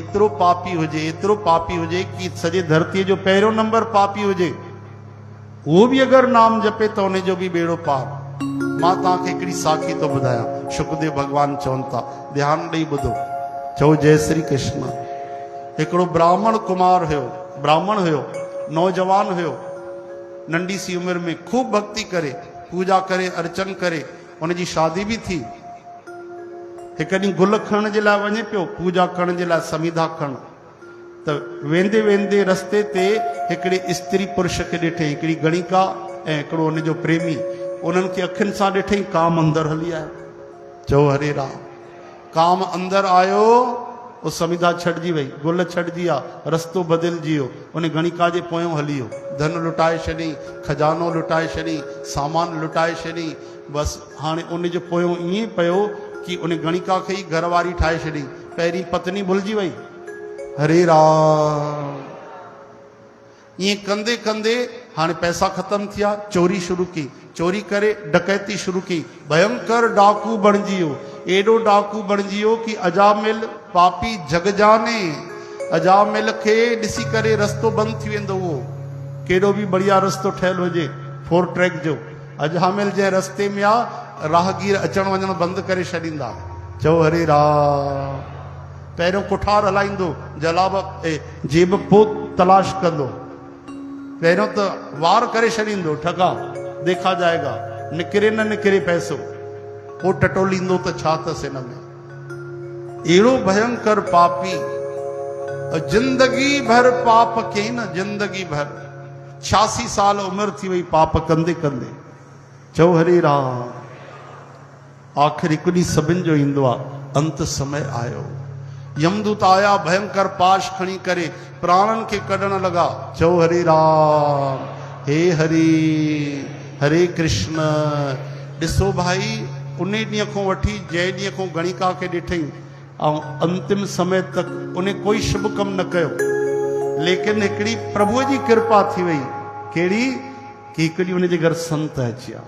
एतिरो पापी हुजे कि सॼे धरतीअ जो पहिरियों नंबर पापी हुजे, उहो बि अगरि नाम जपे त उन जो बि बेड़ो पार। मां तव्हांखे हिकिड़ी साखी थो ॿुधायां। सुखदेव भॻवानु चवनि था, ध्यानु ॾेई ॿुधो। चओ जय श्री कृष्ण। हिकिड़ो ब्राह्मण कुमार हुयो, ब्राह्मण हुयो, नौजवान हुयो, नंढी सी उमिरि में खूब भक्ति करे, पूजा करे, अर्चन करे, उनजी शादी बि थी। हिकु ॾींहुं गुल खणण जे लाइ वञे पियो, पूजा करण जे लाइ समीधा खणण, त वेंदे वेंदे रस्ते ते हिकिड़े स्त्री पुरुष खे ॾिठई, हिकिड़ी गणिका ऐं हिकिड़ो उनजो प्रेमी। उन्हनि खे अखियुनि सां ॾिठई, काम अंदरि हली आयो। चओ हरे राम। काम अंदरि आयो, उहो समीधा छॾिजी वई, गुल छॾिजी विया, रस्तो बदिलजी वियो। उन गणिका जे पोयों हली वियो, धन लुटाए छॾी, खजानो लुटाए छॾी, सामान लुटाए छॾी। बसि हाणे उन जो पोयों ईअं पियो कि उन गणिका खे ई घरवारी ठाहे छॾी। पहिरीं पत्नी भुलिजी वई। हरे राम। ईअं कंदे कंदे हाणे पैसा ख़तम थिया, चोरी शुरू की, चोरी करे डकैती शुरू की, भयंकर डाकू बणिजी वियो। एॾो डाकू बणिजी वियो कि अजामिल पापी जगजाने, अजामिल खे ॾिसी करे रस्तो बंदि थी वेंदो। उहो केॾो बि बढ़िया रस्तो ठहियलु हुजे 4 ट्रैक जो, अजामिल जंहिं रस्ते में आहे राहगीर अचण वञण बंदि करे छॾींदा। चओ हरे राम। पहिरियों कुठार हलाईंदो, जलाब जेब पोइ तलाश कंदो। पहिरियों त वार करे छॾींदो, ठगा देखा जाएगा, निकिरे न निकिरे पैसो, पोइ टटोलींदो त छा अथसि हिन में। अहिड़ो भयंकर पापी, जिंदगी भर पाप कई न, जिंदगी भर 86 साल उमिरि थी वई पाप कंदे कंदे। चओ हरे राम। आख़िर हिकु ॾींहुं सभिनि जो ईंदो आहे, अंत समय आयो। यमदूत आया, भयंकर पाश खणी करे प्राणन खे कढण लॻा। चओ हरे राम। हे हरि, हरे कृष्ण। ॾिसो भाई, उन ॾींहं खां वठी जंहिं ॾींहं खां गणिका खे ॾिठई ऐं अंतिम समय तक उन कोई शुभ कमु न कयो। लेकिन हिकिड़ी प्रभुअ जी कृपा थी वई। कहिड़ी? कि हिकु ॾींहुं उनजे घर संत अची विया।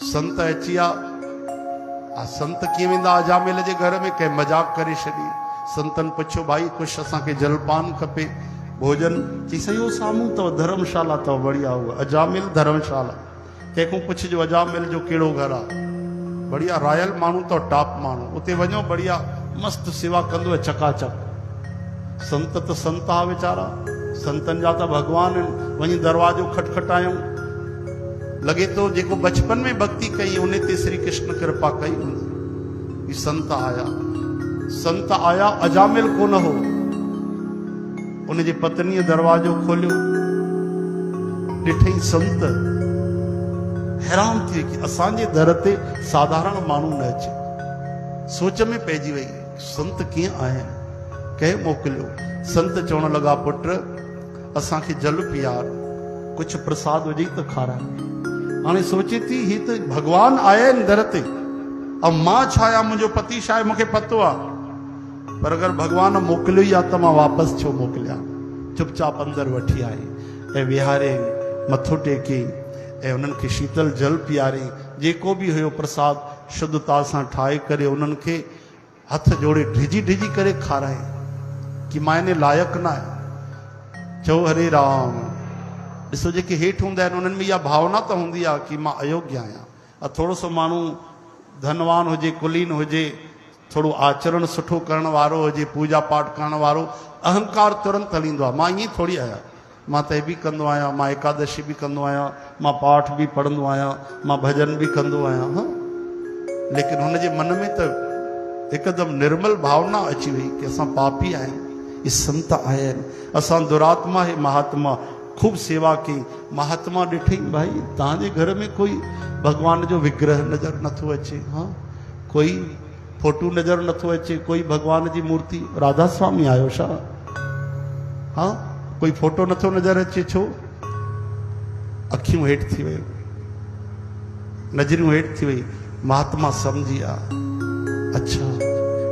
संत अची विया। संत कीअं वेंदा अजामिल जे घर में? कंहिं मजाक करे छॾी। संतन पुछियो, भाई कुझु असांखे जलपान खपे, भोजन। चई सही उहो साम्हूं अथव, धर्मशाला अथव, बढ़िया। उहा अजामिल धर्मशाला। कंहिंखो पुछिजो अजामिल जो कहिड़ो घर आहे, बढ़िया रॉयल माण्हू अथव, टॉप माण्हू, उते वञो, बढ़िया मस्तु सेवा कंदो चकाचक। संत त संत आहे वीचारा, संतनि जा त भॻवान आहिनि। वञी दरवाजो खटखटायूं, लॻे थो जेको बचपन में भक्ति कई उन ते श्री कृष्ण कृपा कई। उन संत आया, संत आया, अजामिल कोन हो। उनजी पत्नीअ दरवाजो खोलियो, ॾिठई संत। हैरान थी कि असांजे दर ते साधारण माण्हू न अचे। सोच में पइजी वई, संत कीअं आया आहिनि, कंहिं मोकिलियो। संत चवण लॻा, पुट असांखे जल पीआर, कुझु प्रसाद हुजे त खाराए। हाणे सोचे थी, ही त भगवान आया आहिनि दर ते, ऐं मां छा आहियां, मुंहिंजो पति छा आहे, मूंखे पतो आहे। पर अगरि भगवान मोकिलियो ई आहे त मां वापसि छो मोकिलियां। चुपचाप अंदरि वठी आई ऐं विहारे, मथो टेके ऐं उन्हनि खे शीतल जल पीआरे। जेको बि हुयो प्रसाद शुद्धता सां ठाहे करे उन्हनि खे हथ जोड़े ढिजी ढिजी करे खाराए कि मां इन लाइक़ु न आहियां। चओ हरे राम। ॾिसो, जेके हेठि हूंदा आहिनि उन्हनि में इहा भावना त हूंदी आहे कि मां अयोग्य आहियां। थोरो सो माण्हू धनवान हुजे, कुलीन हुजे, थोरो आचरण सुठो करण वारो हुजे, पूजा पाठ करण वारो, अहंकार तुरंत हलींदो आहे। मां ईअं थोरी आहियां, मां त बि कंदो आहियां, मां एकादशी बि कंदो आहियां, मां पाठ बि पढ़ंदो आहियां, मां भॼन बि कंदो आहियां। हाँ, लेकिन हुनजे मन में त हिकदमि निर्मल भावना अची वई कि असां पापी आहियूं, इहे संत आया आहिनि, असां दुरात्मा हे महात्मा। खूब सेवा कई। महात्मा ॾिठई, भाई तव्हांजे घर में कोई भगवान जो विग्रह नज़र नथो अचे, हाँ, कोई फोटो नज़र नथो अचे, कोई भगवान जी मूर्ति। राधा स्वामी आयो छा? हाँ, कोई फोटो नथो नज़र अचे, छो? अखियूं हेठि थी वियूं, नज़रियूं हेठि थी वई। महात्मा सम्झी विया, अच्छा।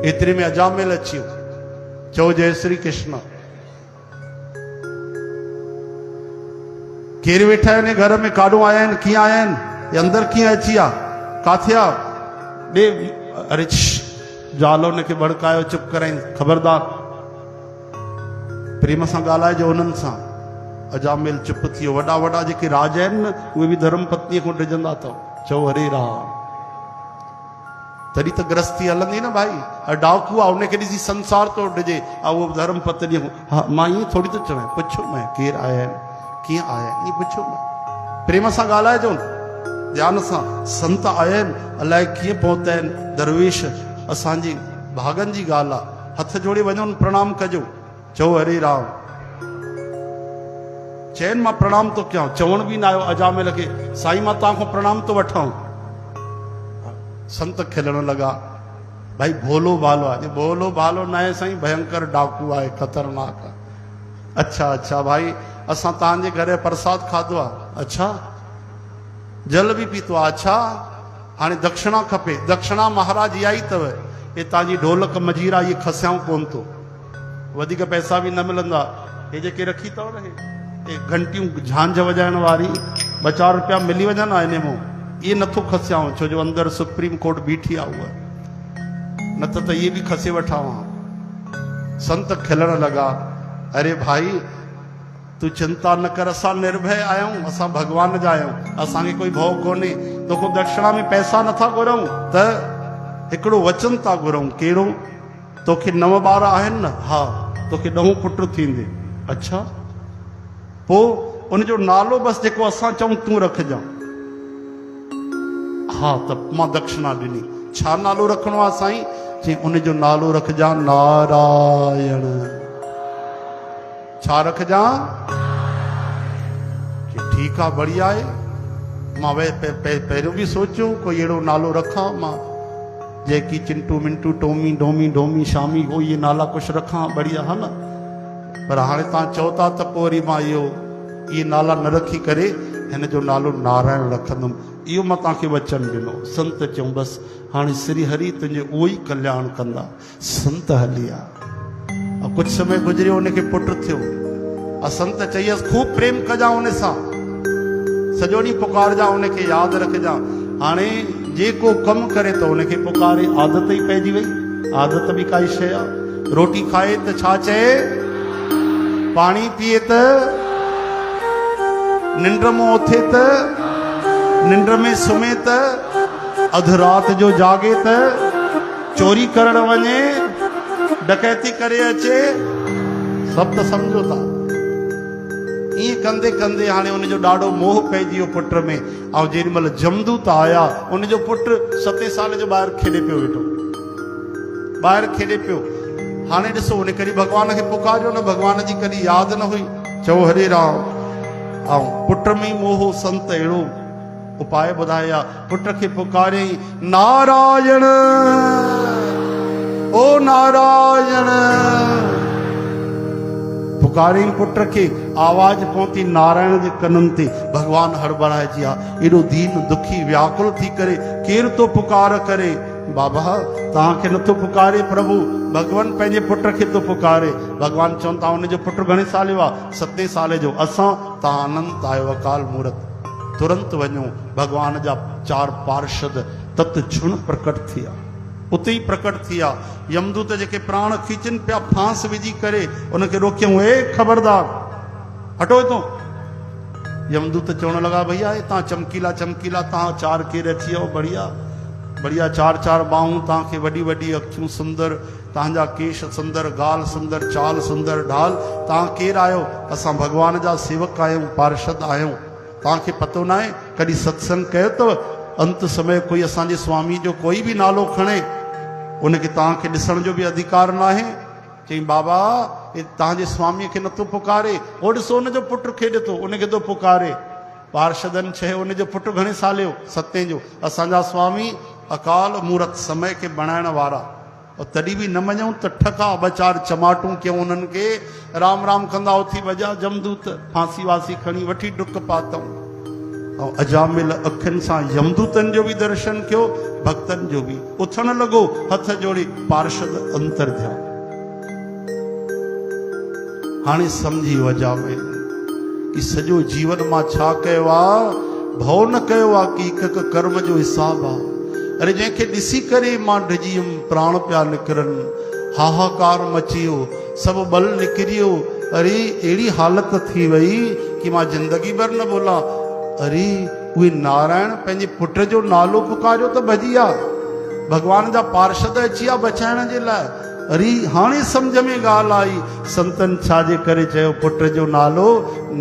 एतिरे में अजामिल अची वियो। चओ जय श्री कृष्ण। केर वेठा आहिनि घर में, काॾों आया आहिनि, कीअं आया आहिनि, ये अंदरि कीअं अची विया, काथे आहे? ॾे, अरे ज़ाल हुनखे भड़कायो, चुप कराई, ख़बरदार प्रेम सां ॻाल्हाइजो उन्हनि सां। अजामिल चुप थी वियो। वॾा वॾा जेके राज आहिनि न उहे बि धर्म पत्नीअ खां डिॼंदा अथव। चओ हरे राम। तॾहिं त गृहस्थी हलंदी न भाई। डाकू आहे उनखे ॾिसी संसार थो डिॼे, उहो धर्म पत्नीअ खां। हा मां ईअं थोरी थो चवां, पुछो मैं केरु आया आहिनि, कीअं आया आहिनि, ईअं पुछो मैं। प्रेम सां ॻाल्हाइजो, ध्यान सां। संत आया आहिनि, अलाए कीअं पहुता आहिनि, दरवेश असांजी भागनि जी ॻाल्हि आहे। हथ जोड़े वञो, प्रणाम कजो, चओ हरे राम। चैन मां प्रणाम तो कयां, चवण भी ना आयो अजामिल के, साईं मां तव्हां खां प्रणाम तो वठां। संत खिलण लगा, भाई भोलो भालो आहे। भोलो भालो न आहे साईं, भयंकर डाकू आहे, खतरनाक आहे। अच्छा अच्छा भाई, असां तव्हांजे घर प्रसाद खाधो आहे। अच्छा, जल भी पीतो आहे। अच्छा, हाणे दक्षिणा खपे। दक्षिणा महाराज इहा ई अथव, ये तव्हांजी ढोलक मजीरा ये खसियाऊं कोन थो, वधीक पैसा भी न मिलंदा। हे जेके रखी अथव न हे घंटियूं झांझ वॼाइण वारी, 2-4 रुपया मिली वञनि हा इन मां, ये नथो खसियाऊं, छो जो अंदर सुप्रीम कोर्ट बीठी आहे उहा, न त ये भी खसे वठां। संत खिलण लगा, अरे भाई तू चिंता न कर, असां निर्भय आहियूं, असां भगवान जा आहियूं, असांखे कोई भउ कोन्हे। तोखां दक्षिणा में पैसा नथा घुरऊं, त हिकिड़ो वचन था घुरऊं। कहिड़ो? तोखे 9 ॿार आहिनि न? हा, तोखे 9 पुट थींदे। अच्छा, पोइ उनजो नालो बस जेको असां चऊं तूं रखजां। हा, त मां दक्षिणा ॾिनी। छा नालो रखणो आहे साईं? चई उनजो नालो रखजां नारायण। छा रखजां? ठीक आहे, बढ़िया आहे। मां पहिरियों भी सोचियो कोई अहिड़ो नालो रखां मां, जेकी चिंटू मिंटू टोमी डोमी डोमी शामी हो ये नाला कुछ रखां, बढ़िया है न। पर हाणे तव्हां चओ था त पोइ वरी मां ये नाला न रखी करे हिन जो नालो नारायण रखंदुमि। इहो मां तव्हांखे वचन ॾिनो। संत चऊं बसि हाणे श्री हरि तुंहिंजो उहो ई कल्याण कंदा। संत हलिया, कुझु समय गुज़रियो, उनखे पुटु थियो। संत चईसि खूब प्रेम कजां उन सां, सॼो ॾींहुं पुकारजां, उनखे यादि रखजां। हाणे जेको कमु करे थो उनखे पुकारे, आदत ई पइजी वई। आदत भी काई शइ आहे। रोटी खाए त छा चए, पाणी पिए त, निंड में उथे त, निंड में सुम्हे त, अध रात जो जागे त, चोरी करण वञे, डकैती करे अचे, सब त समझो था। ईअं कंदे कंदे हाणे उनजो ॾाढो मोह पइजी वियो पुट में। ऐं जेॾी महिल जमदूत आया, उनजो पुटु 7 साल जो ॿाहिरि खेॾे पियो वेठो, ॿाहिरि खेॾे पियो। हाणे ॾिसो, उन कॾहिं भॻवान खे पुकारियो न, भॻवान जी कॾहिं यादि न हुई। चओ हरे राम। ऐं पुट में ई मोह। संत अहिड़ो उपाय ॿुधाया, पुट खे पुकारियई, नारायण ओ नारायण। पुकारियई पुट खे, आवाज पहुती नारायण जे कननि ते। भगवान हड़बड़ाइजी विया, एॾो दीन दुखी व्याकुल थी करे, केरु तो पुकार करे? बाबा तव्हांखे नथो पुकारे प्रभु, भगवान पंहिंजे पुट खे तो पुकारे। भगवान चवनि था उनजो पुटु घणे साल जो आहे? 7 साल जो। असां तव्हां अनंत आयो, अकाल मूरत, तुरंत वञो। भगवान जा 4 पार्षद तत क्षण प्रकट थिया, उते ई प्रकट थिया। यमदूत जेके प्राण खींचनि पिया, फांस विझी करे उनखे रोकियऊं, ए खबरदार हटो हितों। यमदूत चवण लगा, भैया तव्हां चमकीला चमकीला, तव्हां 4 केर अची वियो, बढ़िया बढ़िया, 4 बाहूं तव्हांखे, वॾी वॾी अखियूं सुंदर, तव्हांजा केश सुंदर, गाल सुंदर, चाल सुंदर, ढाल। तव्हां केरु आहियो? असां भगवान जा सेवक आहियूं, पार्षद आहियूं। तव्हांखे पतो न आहे कॾहिं सत्संग कयो अथव? अंत समय कोई असांजे स्वामी जो कोई भी नालो खणे, उनखे तव्हांखे ॾिसण जो भी अधिकार न आहे। चई बाबा तव्हांजे स्वामीअ खे नथो पुकारे, हो ॾिसो उनजो पुटु खेॾे थो, उनखे थो पुकारे। पार्षदनि चयो उनजो पुटु घणे साल जो? 7 जो। असांजा स्वामी अकाल मूरत, समय के बणाइण वारा। और तॾहिं भी न मञूं त ठका 2-4 चमाटूं कयूं उन्हनि खे, राम राम कंदा उथी वॼा जमदूत, फांसी वासी खणी वठी डुक पातऊं। ऐं अजामिल अखियुनि सां यमदूतनि जो भी दर्शन कयो, भक्तनि जो भी। उथण लॻो, हथ जोड़े, पार्षद अंतर ध्यान। हाणे सम्झी वियो अजामिल कि सॼो जीवन मां छा कयो आहे, भउ न कयो आहे कि हिकु कर्म जो हिसाबु आहे। अरे जंहिंखे ॾिसी करे मां डिॼी वियुमि, प्राण पिया निकिरनि, हाहाकार मची वियो। सब बल निकिरियो। अरे अहिड़ी हालत थी वई कि मां जिंदगी भर न बोला। अरे उहे नारायण पंहिंजे पुट जो नालो पुकारियो त भॼी विया, भगवान जा पार्षद अची विया बचाइण जे लाइ। अरे हाणे सम्झ में ॻाल्हि आई, संतन छाजे करे चयो पुट जो नालो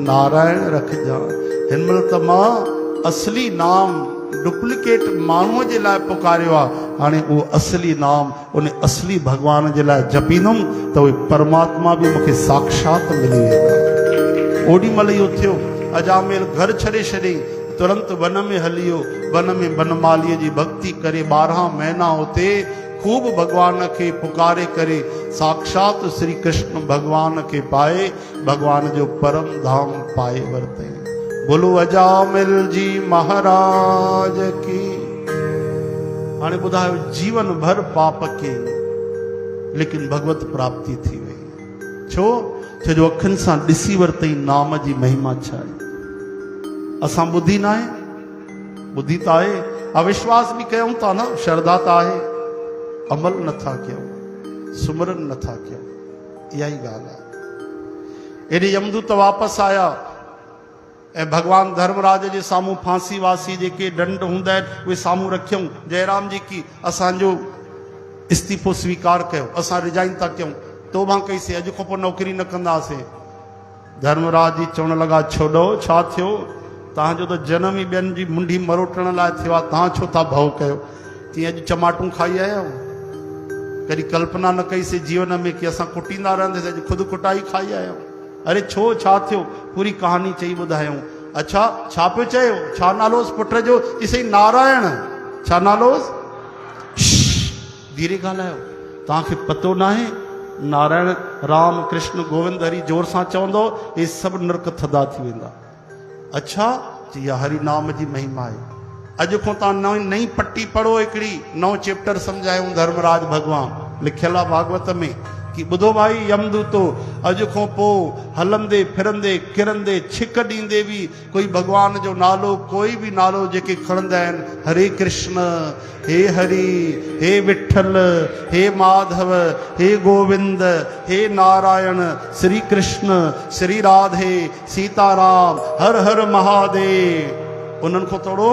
नारायण रखजां। हिन महिल त मां असली नाम डुप्लीकेट माण्हूअ जे लाइ पुकारियो आहे, हाणे उहो असली नाम उन असली भगवान जे लाइ जपींदुमि त उहे परमात्मा बि मूंखे साक्षात मिली वेंदा। ओॾी महिल इहो थियो, अजामेल घर छॾे छॾियईं, तुरंत वन में हली वियो। वन में वनमालीअ जी भक्ति करे 12 महीना उते खूब भगवान के पुकारे करे साक्षात श्री कृष्ण भगवान के पाए, भगवान जो परम धाम पाए वरते। बोलो अजामिल जी महाराज की। हाणे ॿुधायो, जीवन भर पाप के लेकिन भगवत प्राप्ति थी वई। छो? जो अखियुनि सां ॾिसी वरितई नाम जी महिमा छा आहे। असां ॿुधी न आहे, ॿुधी त आहे, अविश्वास बि कयूं था न, श्रद्धा त आहे, अमल नथा कयूं, सुमरन नथा कयूं। इहा ई ॻाल्हि आहे। एॾे यमदूत वापसि आया ऐं भगवान धर्मराज जे साम्हूं फांसी वासी जेके दंड हूंदा आहिनि उहे साम्हूं रखियऊं। जयराम जी की असांजो इस्तीफ़ो स्वीकार कयो, असां रिजाइन था कयूं, तौबा कईसीं, अॼु खां पोइ नौकिरी न कंदासीं। धर्मराज जी चवण लॻा, छोड़ो छा थियो, तव्हांजो त जनम ई ॿियनि जी मुंडी मरोटण लाइ थियो आहे, तव्हां छो था भउ कयो। तीअं अॼु चमाटूं खाई आया आहियूं, कॾहिं कल्पना न कईसीं जीवन में कि असां कुटींदा रहंदासीं, अॼु ख़ुदि कुटाई खाई आया आहियूं। अरे छो, छा थियो, पूरी कहानी चई ॿुधायूं। अच्छा छा पियो चयो, छा नालोस पुट जो? चईं नारायण। छा नालोस? धीरे ॻाल्हायो, तव्हांखे पतो न आहे नारायण राम कृष्ण गोविंद हरि जोर सां चवंदो इहे सभु नरक थदा थी वेंदा। अच्छा इहा हरि नाम जी महिमा आहे। अॼु खां तव्हां नई पट्टी पढ़ो, हिकिड़ी नओं चैप्टर सम्झायूं धर्मराज भगवान, लिखियल आहे भागवत में कि ॿुधो भाई यमदूतो, अॼु खां पोइ हलंदे फिरंदे किरंदे छिक ॾींदे बि कोई भगवान जो नालो, कोई बि नालो जेके खणंदा आहिनि, हरे कृष्ण, हे हरि, हे विठल, हे माधव, हे गोविंद, हे नारायण, श्री कृष्ण, श्री राधे, सीताराम, हर हर महादेव, उन्हनि खां थोरो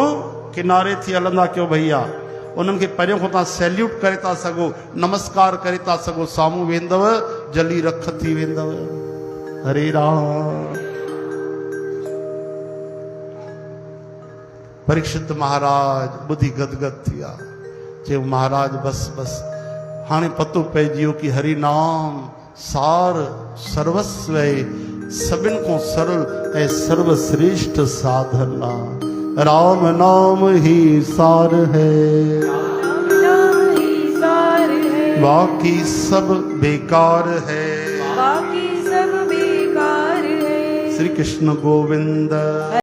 किनारे थी हलंदा कयो भैया। उन्हनि खे परियों खां तव्हां सैल्यूट करे था सघो, नमस्कार करे था सघो, साम्हूं वेंदव जली रख थी वेंदव। हरे राम। परीक्षित महाराज ॿुधी गदगद थी विया, चयो महाराज बस बस, हाणे पतो पइजी वियो कि हरि नाम सार सर्वस्व आहे, सभिनि खां सरल ऐं सर्वश्रेष्ठ साधन आहे। राम नाम ही सार है, बाकी सब बेकार है, बाकी सब बेकार है। श्री कृष्ण गोविंद।